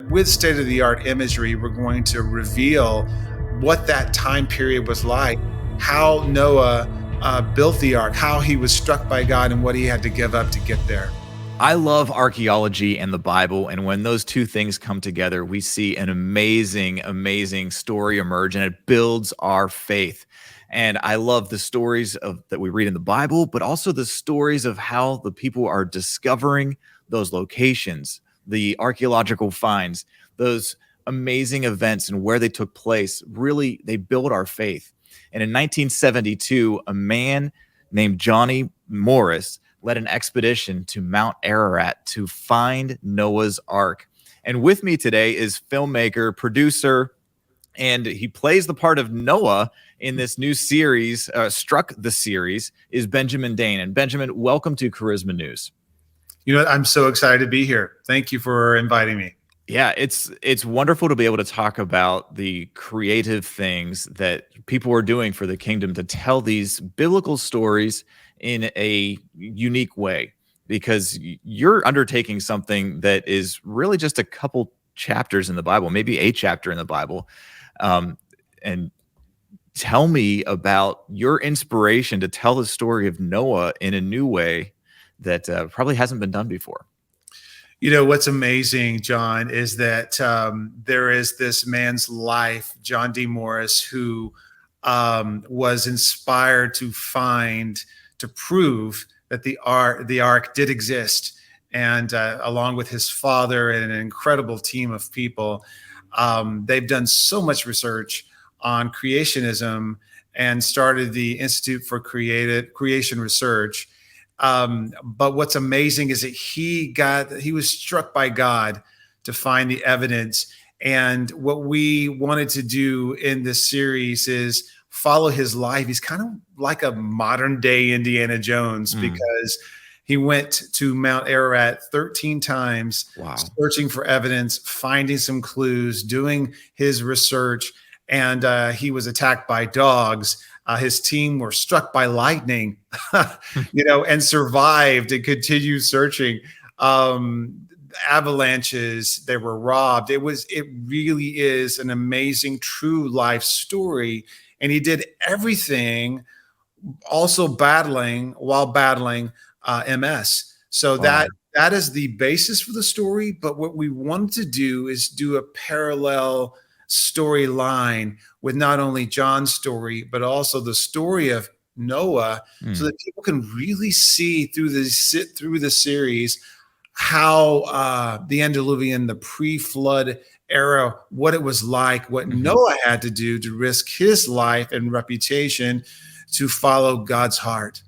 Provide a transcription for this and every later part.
with state-of-the-art imagery, we're going to reveal what that time period was like, how Noah built the ark, how he was struck by God, and what he had to give up to get there. I love archaeology and the Bible, and when those two things come together, we see an amazing, amazing story emerge, and it builds our faith. And I love the stories that we read in the Bible, but also the stories of how the people are discovering those locations, the archaeological finds, those amazing events and where they took place. Really, they build our faith. And in 1972, a man named Johnny Morris led an expedition to Mount Ararat to find Noah's Ark. And with me today is filmmaker, producer, and he plays the part of Noah in this new series, Struck the series, is Benjamin Dane. And Benjamin, welcome to Charisma News. You know, I'm so excited to be here. Thank you for inviting me. Yeah, it's wonderful to be able to talk about the creative things that people are doing for the kingdom to tell these biblical stories in a unique way, because you're undertaking something that is really just a couple chapters in the Bible, maybe a chapter in the Bible. And tell me about your inspiration to tell the story of Noah in a new way that probably hasn't been done before. You know, what's amazing, John, is that there is this man's life, John D. Morris, who was inspired to prove that the ark did exist. And along with his father and an incredible team of people, they've done so much research on creationism and started the Institute for Creation Research. But what's amazing is that he was struck by God to find the evidence. And what we wanted to do in this series is follow his life. He's kind of like a modern day Indiana Jones, because he went to Mount Ararat 13 times, searching for evidence, finding some clues, doing his research. And he was attacked by dogs. His team were struck by lightning, and survived and continued searching. Avalanches, they were robbed. It really is an amazing true life story. And he did everything also while battling MS. So that is the basis for the story. But what we wanted to do is do a parallel storyline with not only John's story, but also the story of Noah, so that people can really see through the series how the antediluvian, the pre-flood era, what it was like, what Noah had to do to risk his life and reputation to follow God's heart.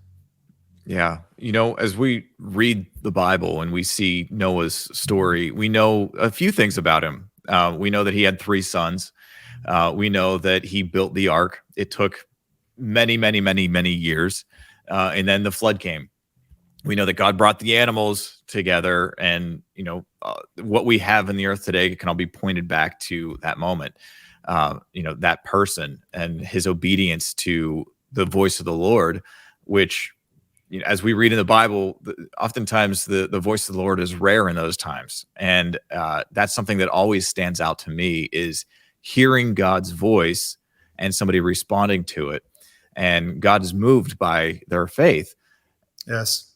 Yeah. You know, as we read the Bible and we see Noah's story, we know a few things about him. We know that he had 3 sons. We know that he built the ark. It took many, many, many, many years. And then the flood came. We know that God brought the animals together, and, what we have in the earth today can all be pointed back to that moment. That person and his obedience to the voice of the Lord, which, as we read in the Bible, oftentimes the voice of the Lord is rare in those times. And that's something that always stands out to me, is hearing God's voice and somebody responding to it. And God is moved by their faith. Yes.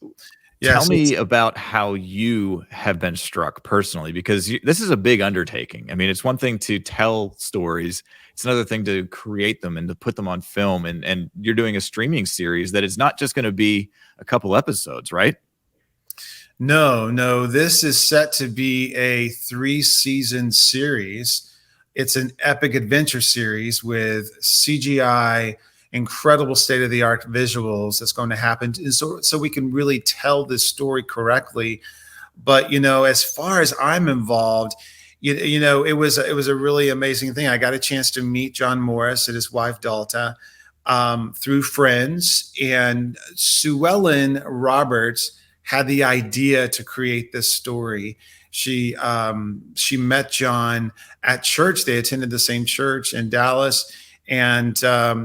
Tell me about how you have been struck personally, because this is a big undertaking. I mean, it's one thing to tell stories. It's another thing to create them and to put them on film. And you're doing a streaming series that is not just going to be a couple episodes, right? No. This is set to be a 3-season series. It's an epic adventure series with CGI, incredible state-of-the-art visuals that's going to happen, so we can really tell this story correctly. But as far as I'm involved, it was a really amazing thing. I got a chance to meet John Morris and his wife Dalta through friends, and Sue Ellen Roberts had the idea to create this story. She met John at church. They attended the same church in Dallas. And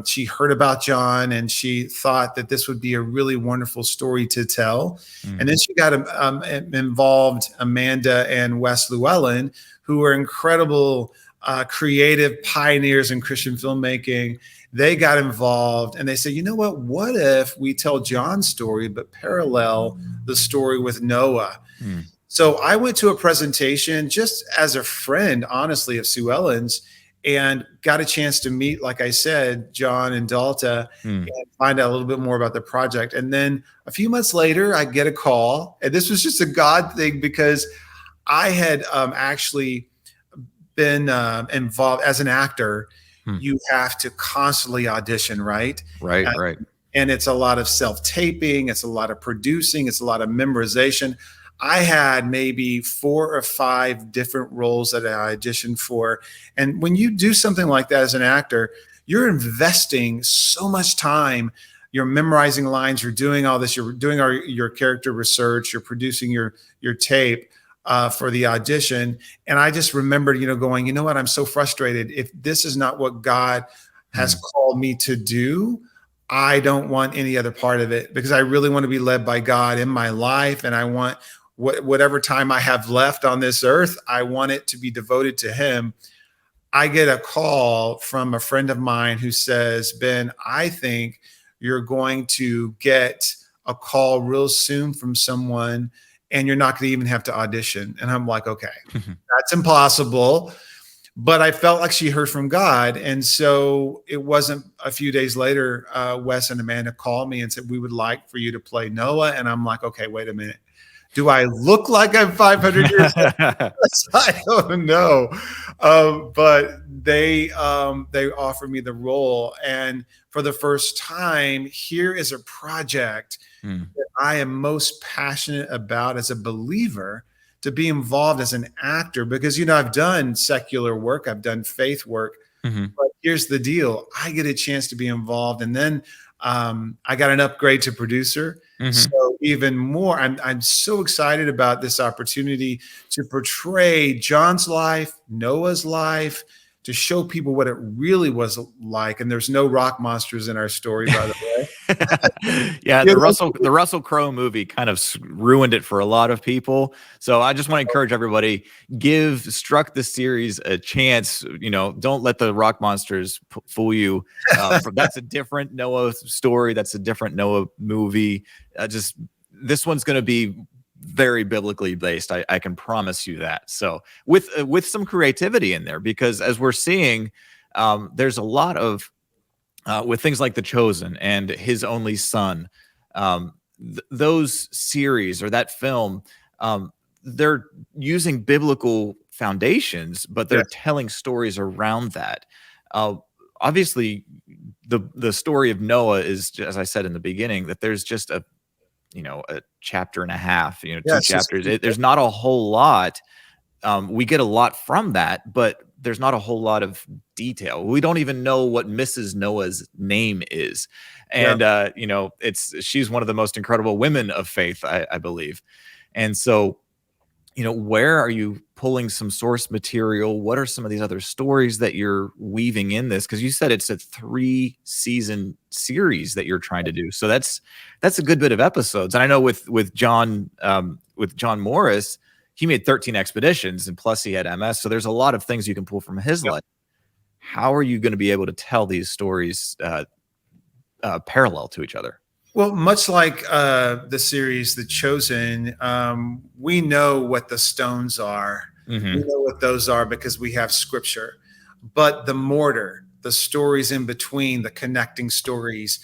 she heard about John, and she thought that this would be a really wonderful story to tell. And then she got involved Amanda and Wes Llewellyn, who are incredible creative pioneers in Christian filmmaking. They got involved and they said, you know what if we tell John's story, but parallel the story with Noah? Hmm. So I went to a presentation just as a friend, honestly, of Sue Ellen's, and got a chance to meet, like I said, John and Dalta, Hmm. and find out a little bit more about the project. And then a few months later, I get a call, and this was just a God thing because I had actually been involved as an actor. Hmm. You have to constantly audition, right? Right, right. And it's a lot of self-taping, it's a lot of producing, it's a lot of memorization. I had maybe 4 or 5 different roles that I auditioned for. And when you do something like that as an actor, you're investing so much time. You're memorizing lines, you're doing all this, you're doing your character research, you're producing your tape for the audition. And I just remembered, going, you know what, I'm so frustrated. If this is not what God has called me to do, I don't want any other part of it, because I really want to be led by God in my life. And I want whatever time I have left on this earth, I want it to be devoted to him. I get a call from a friend of mine who says, Ben, I think you're going to get a call real soon from someone and you're not going to even have to audition. And I'm like, okay, that's impossible. But I felt like she heard from God. And so it wasn't a few days later, Wes and Amanda called me and said, we would like for you to play Noah. And I'm like, okay, wait a minute. Do I look like I'm 500 years old? I don't know. But they offered me the role. And for the first time, here is a project that I am most passionate about as a believer, to be involved as an actor, because, I've done secular work, I've done faith work, but here's the deal. I get a chance to be involved. And then I got an upgrade to producer. So even more, I'm so excited about this opportunity to portray John's life, Noah's life, to show people what it really was like. And there's no rock monsters in our story, by the way. Yeah, the Russell Crowe movie kind of ruined it for a lot of people. So I just want to encourage everybody, give Struck the series a chance. Don't let the rock monsters fool you. That's a different Noah story. That's a different Noah movie. This one's going to be very biblically based. I can promise you that. So with some creativity in there, because as we're seeing, there's a lot of with things like The Chosen and His Only Son, those series or that film, they're using biblical foundations, but they're telling stories around that. Obviously, the story of Noah is, as I said in the beginning, that there's just a chapter and a half, 2 chapters. There's not a whole lot. We get a lot from that, but there's not a whole lot of detail. We don't even know what Mrs. Noah's name is. And, she's one of the most incredible women of faith, I believe. And so, where are you pulling some source material? What are some of these other stories that you're weaving in this? Because you said it's a 3-season series that you're trying to do. So that's a good bit of episodes. And I know with John Morris, he made 13 expeditions, and plus he had MS. So there's a lot of things you can pull from his life. How are you going to be able to tell these stories parallel to each other? Well, much like the series The Chosen, we know what the stones are. We know what those are because we have scripture. But the mortar, the stories in between, the connecting stories,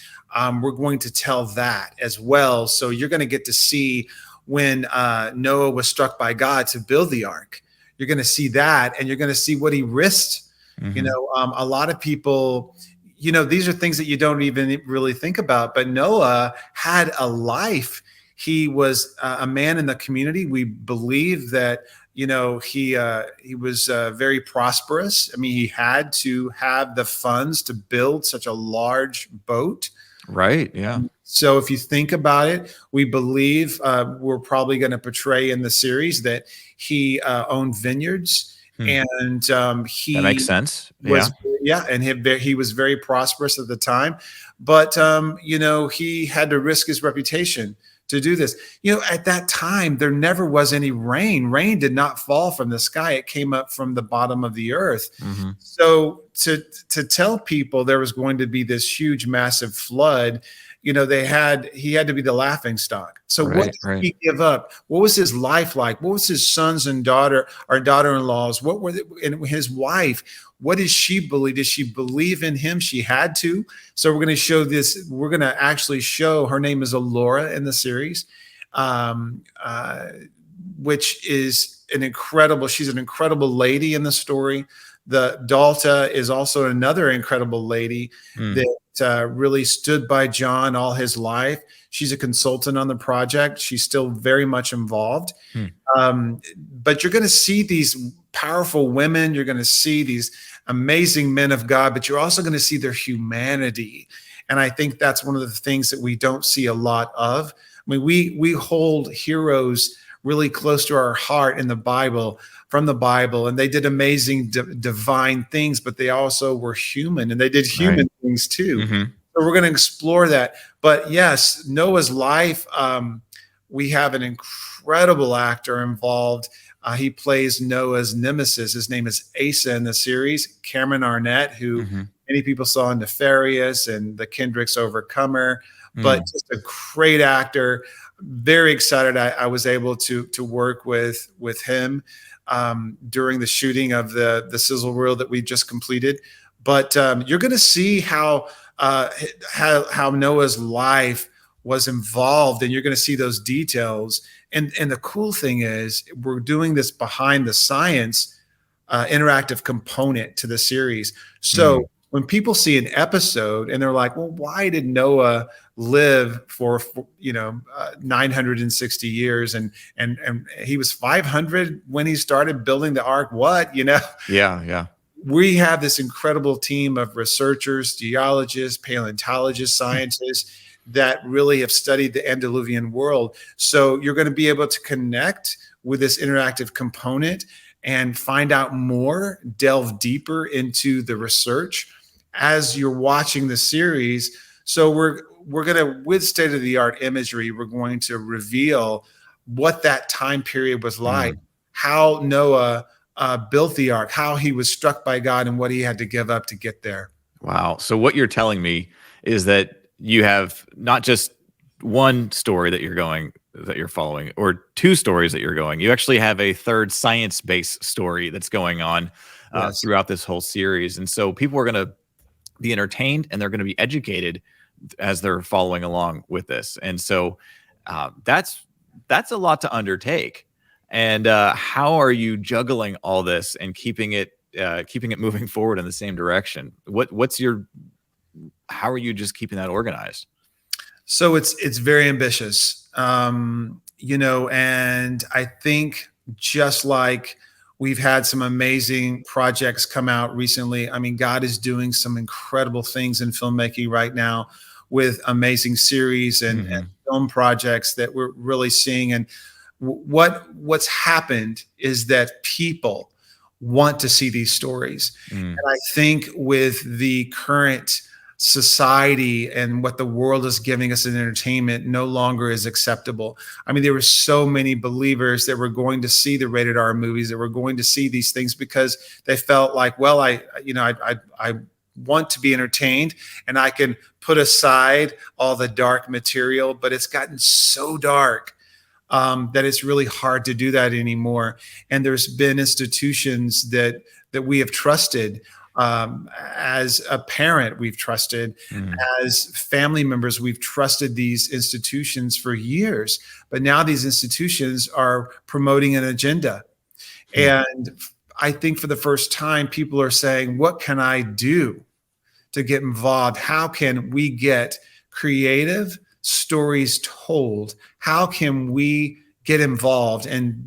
we're going to tell that as well. So you're going to get to see when Noah was struck by God to build the ark. You're going to see that, and you're going to see what he risked. A lot of people, these are things that you don't even really think about, but Noah had a life. He was a man in the community. We believe that, he was very prosperous. I mean, he had to have the funds to build such a large boat. Right. Yeah. So if you think about it, we believe we're probably going to portray in the series that he owned vineyards. And that makes sense. And he was very prosperous at the time, but he had to risk his reputation to do this. At that time, there never was any rain. Rain did not fall from the sky. It came up from the bottom of the earth. Mm-hmm. So to tell people there was going to be this huge, massive flood, he had to be the laughing stock. So what did he give up? What was his life like? What was his sons and daughter-in-laws? What were and his wife? What did she believe? Did she believe in him? She had to. So we're going to show this. We're going to actually show, her name is Alora in the series, which is she's an incredible lady in the story. The Dalta is also another incredible lady that really stood by John all his life. She's a consultant on the project. She's still very much involved. But you're going to see these powerful women. You're going to see these amazing men of God, but you're also going to see their humanity. And I think that's one of the things that we don't see a lot of. I mean, we hold heroes really close to our heart in the Bible, from the Bible, and they did amazing divine things, but they also were human, and they did human things too. Mm-hmm. So we're going to explore that. But yes, Noah's life, we have an incredible actor involved. He plays Noah's nemesis. His name is Asa in the series, Cameron Arnett, who many people saw in Nefarious and The Kendricks Overcomer, but just a great actor. Very excited I was able to work with him during the shooting of the sizzle reel that we just completed. But you're going to see how Noah's life was involved, and you're going to see those details. And the cool thing is, we're doing this behind the science interactive component to the series. So when people see an episode and they're like, well, why did Noah live for 960 years and he was 500 when he started building the ark? Yeah. We have this incredible team of researchers, geologists, paleontologists, scientists that really have studied the antediluvian world. So you're going to be able to connect with this interactive component and find out more, delve deeper into the research as you're watching the series. So we're going to, with state-of-the-art imagery, we're going to reveal what that time period was like, how Noah built the ark, how he was struck by God, and what he had to give up to get there. Wow. So what you're telling me is that you have not just one story that you're following, or two stories that you're going. You actually have a third science-based story that's going on throughout this whole series. And so people are going to be entertained, and they're going to be educated as they're following along with this. And so that's a lot to undertake. And how are you juggling all this and keeping it moving forward in the same direction? How are you just keeping that organized? So it's very ambitious, and I think just like we've had some amazing projects come out recently. I mean, God is doing some incredible things in filmmaking right now with amazing series and film projects that we're really seeing. And what's happened is that people want to see these stories. And I think with the current society and what the world is giving us in entertainment no longer is acceptable. I mean, there were so many believers that were going to see the rated R movies, that were going to see these things because they felt like, well, I want to be entertained, and I can put aside all the dark material, but it's gotten so dark that it's really hard to do that anymore. And there's been institutions that we have trusted. As a parent, we've trusted. As family members, we've trusted these institutions for years. But now these institutions are promoting an agenda. And I think for the first time, people are saying, what can I do to get involved? How can we get creative stories told? How can we get involved? And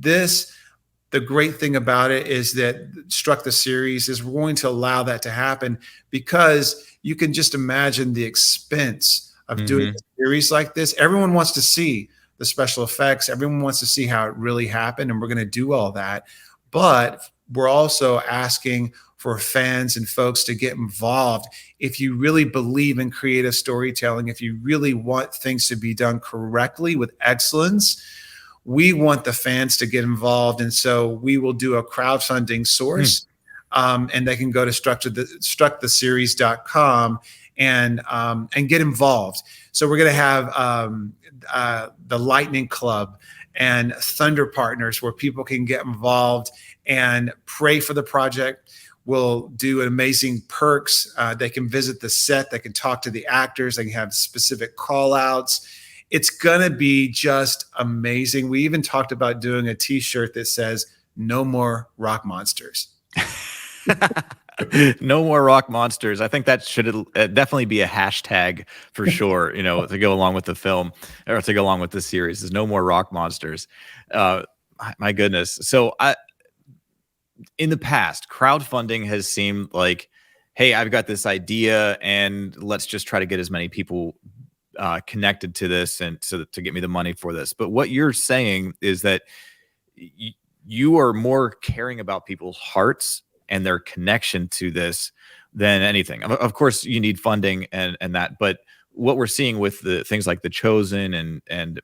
the great thing about it is that Struck the series is we're going to allow that to happen, because you can just imagine the expense of doing a series like this. Everyone wants to see the special effects. Everyone wants to see how it really happened, and we're going to do all that. But we're also asking for fans and folks to get involved. If you really believe in creative storytelling, if you really want things to be done correctly with excellence, we want the fans to get involved. And so we will do a crowdfunding source, and they can go to strucktheseries.com and get involved. So we're going to have the Lightning Club and Thunder Partners, where people can get involved and pray for the project. We'll do amazing perks. They can visit the set. They can talk to the actors. They can have specific call outs. It's going to be just amazing. We even talked about doing a t-shirt that says, "No more rock monsters." No more rock monsters. I think that should definitely be a hashtag for sure, to go along with the film, or to go along with the series, is no more rock monsters. My goodness. So in the past, crowdfunding has seemed like, hey, I've got this idea and let's just try to get as many people connected to this and to get me the money for this. But what you're saying is that you are more caring about people's hearts and their connection to this than anything. Of course, you need funding and that, but what we're seeing with the things like The Chosen and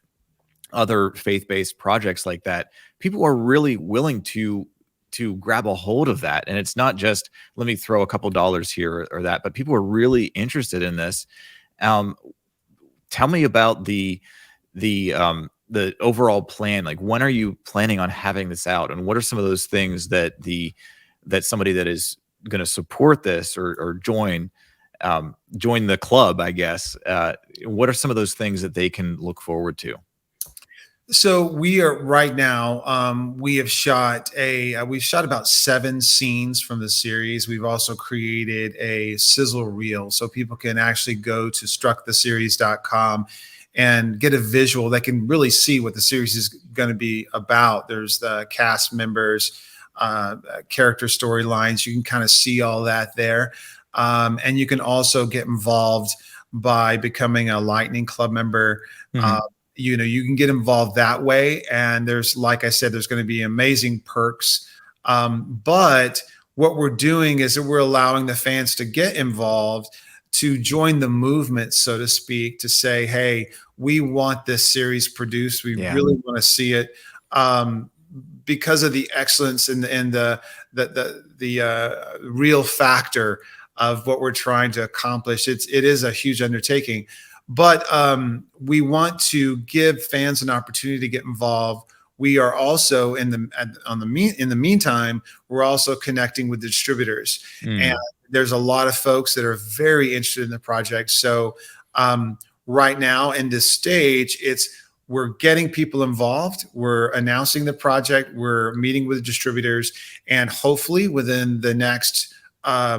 other faith-based projects like that, people are really willing to grab a hold of that. And it's not just, let me throw a couple dollars here or that, but people are really interested in this. Tell me about the overall plan. Like, when are you planning on having this out? And what are some of those things that somebody that is going to support this or join the club, I guess, what are some of those things that they can look forward to? So we are right now. We've shot about 7 scenes from the series. We've also created a sizzle reel, so people can actually go to strucktheseries.com and get a visual. They can really see what the series is going to be about. There's the cast members, character storylines. You can kind of see all that there, and you can also get involved by becoming a Lightning Club member. You can get involved that way. And there's, like I said, there's going to be amazing perks. But what we're doing is that we're allowing the fans to get involved, to join the movement, so to speak, to say, hey, we want this series produced. We really want to see it, because of the excellence and the real factor of what we're trying to accomplish. It is a huge undertaking. But we want to give fans an opportunity to get involved. We are also in the meantime, we're also connecting with the distributors, and there's a lot of folks that are very interested in the project. So right now in this stage, we're getting people involved. We're announcing the project. We're meeting with distributors, and hopefully within the next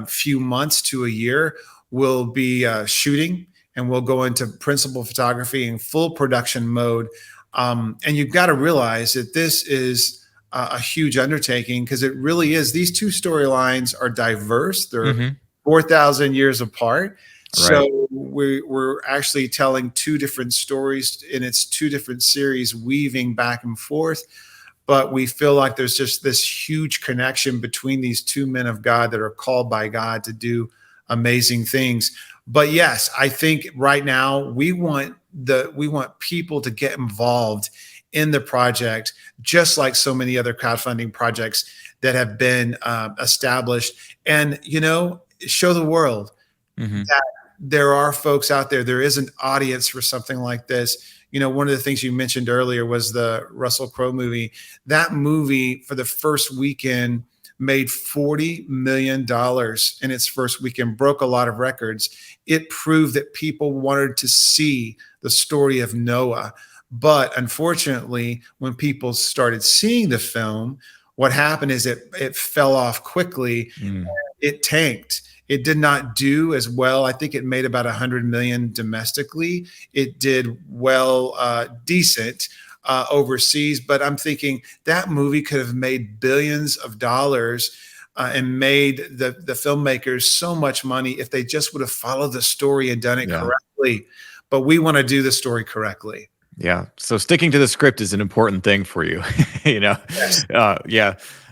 few months to a year, we'll be shooting. And we'll go into principal photography and full production mode. And you've got to realize that this is a huge undertaking, because it really is. These two storylines are diverse. They're 4,000 years apart. Right. So we're actually telling 2 different stories, and it's 2 different series weaving back and forth. But we feel like there's just this huge connection between these 2 men of God that are called by God to do amazing things. But yes, I think right now we want people to get involved in the project, just like so many other crowdfunding projects that have been established, and show the world that there are folks out there. There is an audience for something like this. One of the things you mentioned earlier was the Russell Crowe movie. That movie, for the first weekend, made $40 million in its first weekend, broke a lot of records. It proved that people wanted to see the story of Noah. But unfortunately, when people started seeing the film, what happened is it fell off quickly. It tanked. It did not do as well. I think it made about 100 million domestically. It did well, decent overseas, but I'm thinking that movie could have made billions of dollars and made the filmmakers so much money if they just would have followed the story and done it correctly. But we want to do the story correctly. Yeah. So sticking to the script is an important thing for you. Yes.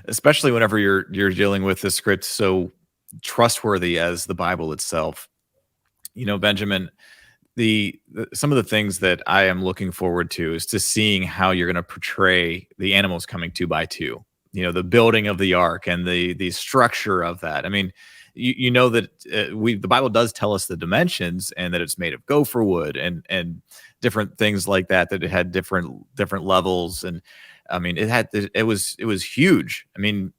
especially whenever you're dealing with a script so trustworthy as the Bible itself. Benjamin, some of the things that I am looking forward to is to seeing how you're going to portray the animals coming two by two. The building of the ark and the structure of that. I mean, you know that the Bible does tell us the dimensions and that it's made of gopher wood and different things like that. That it had different levels, and I mean it was huge. I mean,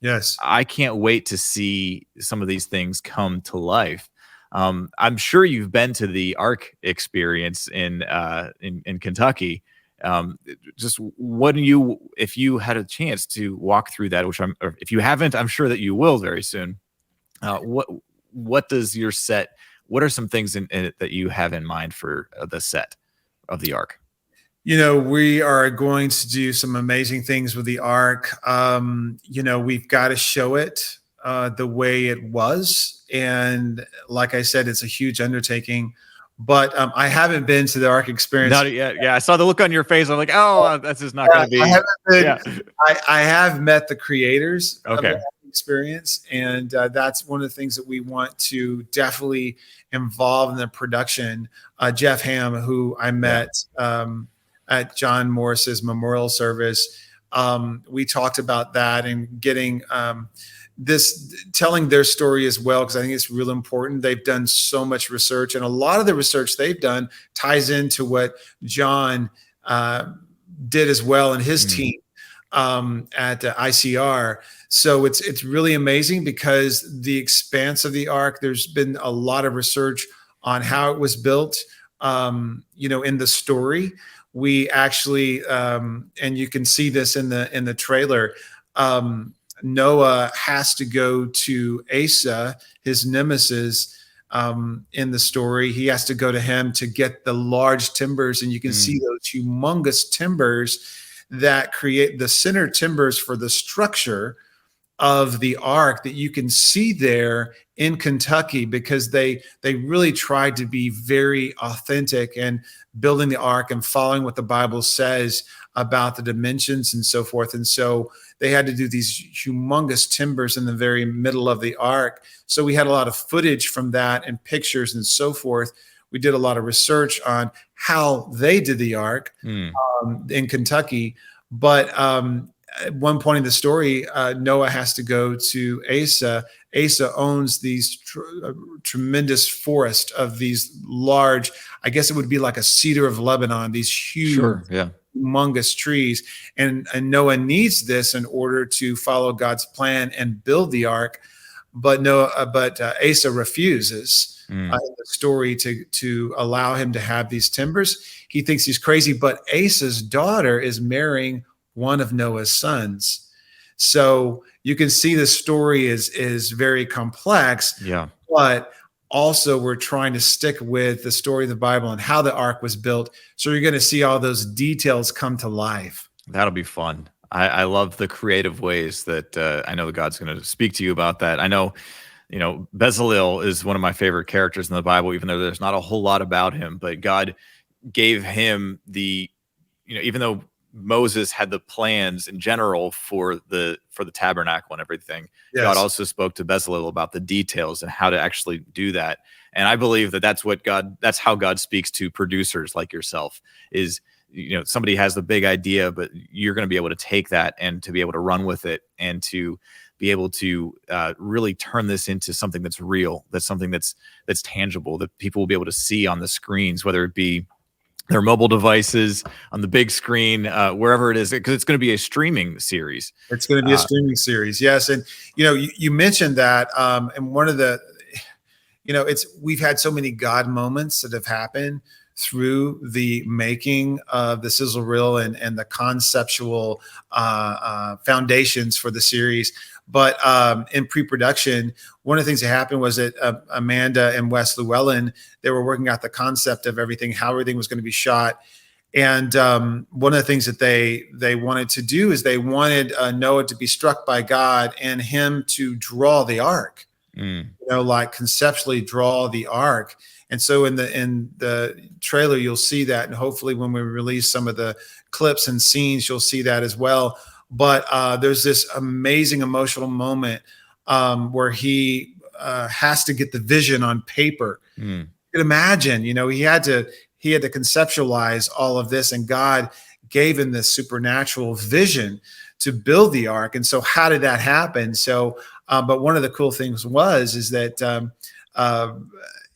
Yes. I can't wait to see some of these things come to life. I'm sure you've been to the Ark experience in Kentucky. Just what if you had a chance to walk through that, or if you haven't, I'm sure that you will very soon. What does your set? What are some things in it that you have in mind for the set of the Ark? We are going to do some amazing things with the ark. We've got to show it the way it was. And like I said, it's a huge undertaking. But I haven't been to the ark experience. Not yet. Yeah, I saw the look on your face. I'm like, oh, this is not going to be. I haven't been. Yeah. I have met the creators of Okay. the experience, and that's one of the things that we want to definitely involve in the production. Jeff Hamm, who I met at John Morris's memorial service, we talked about that and getting telling their story as well, because I think it's real important. They've done so much research, and a lot of the research they've done ties into what John did as well and his team at ICR. So it's really amazing because the expanse of the ark, there's been a lot of research on how it was built. In the story, we actually, and you can see this in the trailer, Noah has to go to Asa, his nemesis, in the story. He has to go to him to get the large timbers, and you can see those humongous timbers that create the center timbers for the structure of the ark that you can see there in Kentucky, because they really tried to be very authentic and building the ark and following what the Bible says about the dimensions and so forth. And so they had to do these humongous timbers in the very middle of the ark. So we had a lot of footage from that and pictures and so forth. We did a lot of research on how they did the ark in Kentucky. But at one point in the story, Noah has to go to Asa. Asa owns these tremendous forest of these large, I guess it would be like a cedar of Lebanon, these huge, humongous trees. And Noah needs this in order to follow God's plan and build the ark. But Asa refuses in the story to allow him to have these timbers. He thinks he's crazy, but Asa's daughter is marrying one of Noah's sons. So you can see the story is very complex. Yeah. But also we're trying to stick with the story of the Bible and how the ark was built. So you're going to see all those details come to life. That'll be fun. I love the creative ways that I know that God's going to speak to you about that. I know, Bezalel is one of my favorite characters in the Bible, even though there's not a whole lot about him, but God gave him even though Moses had the plans in general for the tabernacle and everything, yes, God also spoke to Bezalel about the details and how to actually do that. And I believe that's how God speaks to producers like yourself is, somebody has the big idea, but you're going to be able to take that and to be able to run with it and to be able to really turn this into something that's real, that's something that's tangible, that people will be able to see on the screens, whether it be their mobile devices, on the big screen, wherever it is, because it's going to be a streaming series. It's going to be a streaming series. Yes. And, you mentioned that, and one of the, we've had so many God moments that have happened through the making of the sizzle reel and the conceptual foundations for the series. But in pre-production, one of the things that happened was that Amanda and Wes Llewellyn, they were working out the concept of everything, how everything was going to be shot. And one of the things that they wanted to do is they wanted Noah to be struck by God and him to draw the ark, like conceptually draw the ark. And so in the trailer, you'll see that. And hopefully when we release some of the clips and scenes, you'll see that as well. but there's this amazing emotional moment where he has to get the vision on paper. Mm. You can imagine, he had to conceptualize all of this, and God gave him this supernatural vision to build the ark. And so how did that happen? So, but one of the cool things is that,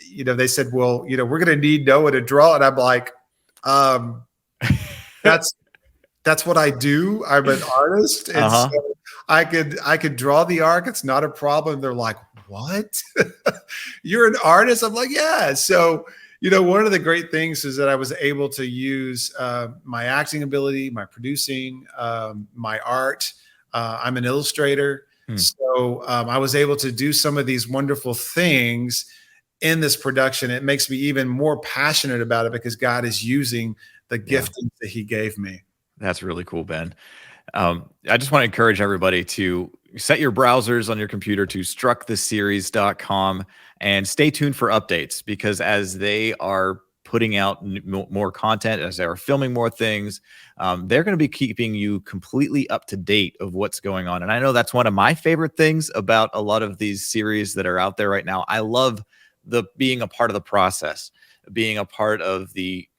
they said, well, we're going to need Noah to draw it. I'm like, that's what I do. I'm an artist. And so I could draw the ark. It's not a problem. They're like, what? You're an artist? I'm like, yeah. So, one of the great things is that I was able to use my acting ability, my producing, my art. I'm an illustrator. So I was able to do some of these wonderful things in this production. It makes me even more passionate about it because God is using the giftings that he gave me. That's really cool, Ben. I just want to encourage everybody to set your browsers on your computer to strucktheseries.com and stay tuned for updates, because as they are putting out more content, as they are filming more things, they're going to be keeping you completely up to date of what's going on. And I know that's one of my favorite things about a lot of these series that are out there right now. I love being a part of the process, being a part of the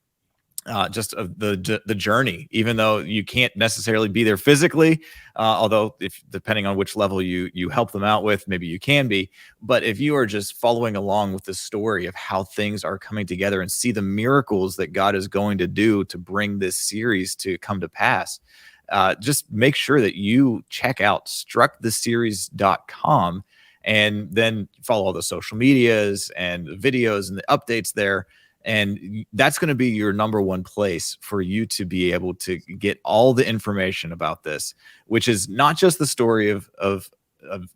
just of the journey, even though you can't necessarily be there physically. Although, if depending on which level you help them out with, maybe you can be. But if you are just following along with the story of how things are coming together and see the miracles that God is going to do to bring this series to come to pass, just make sure that you check out strucktheseries.com and then follow all the social medias and the videos and the updates there. And that's going to be your number one place for you to be able to get all the information about this, which is not just the story of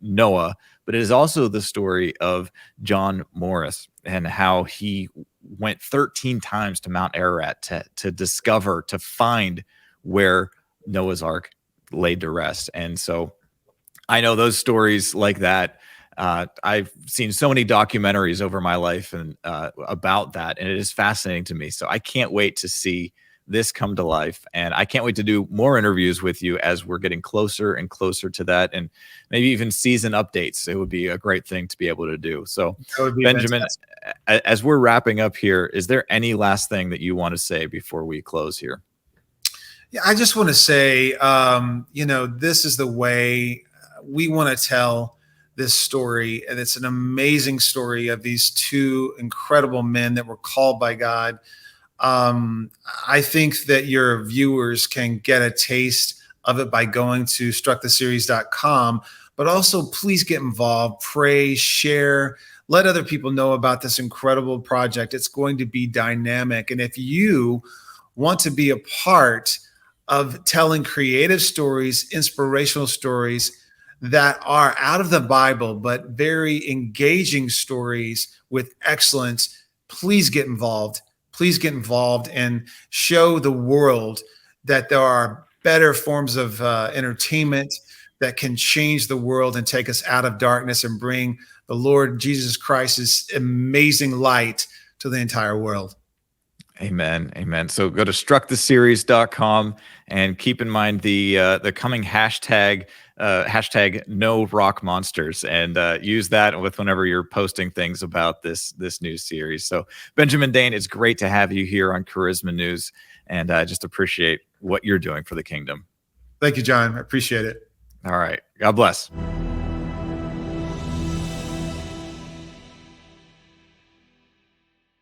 Noah, but it is also the story of John Morris and how he went 13 times to Mount Ararat to find where Noah's Ark laid to rest. And so I know those stories like that. I've seen so many documentaries over my life and about that, and it is fascinating to me. So I can't wait to see this come to life, and I can't wait to do more interviews with you as we're getting closer and closer to that, and maybe even season updates. It would be a great thing to be able to do. So, Benjamin, as we're wrapping up here, is there any last thing that you want to say before we close here? Yeah, I just want to say, this is the way we want to tell this story. And it's an amazing story of these two incredible men that were called by God. I think that your viewers can get a taste of it by going to strucktheseries.com, but also please get involved, pray, share, let other people know about this incredible project. It's going to be dynamic. And if you want to be a part of telling creative stories, inspirational stories, that are out of the Bible, but very engaging stories with excellence, please get involved. Please get involved and show the world that there are better forms of entertainment that can change the world and take us out of darkness and bring the Lord Jesus Christ's amazing light to the entire world. Amen. Amen. So go to strucktheseries.com and keep in mind the coming hashtag no rock monsters, and use that with whenever you're posting things about this new series. So Benjamin Dane, it's great to have you here on Charisma News, and I just appreciate what you're doing for the kingdom. Thank you, John. I appreciate it. All right. God bless.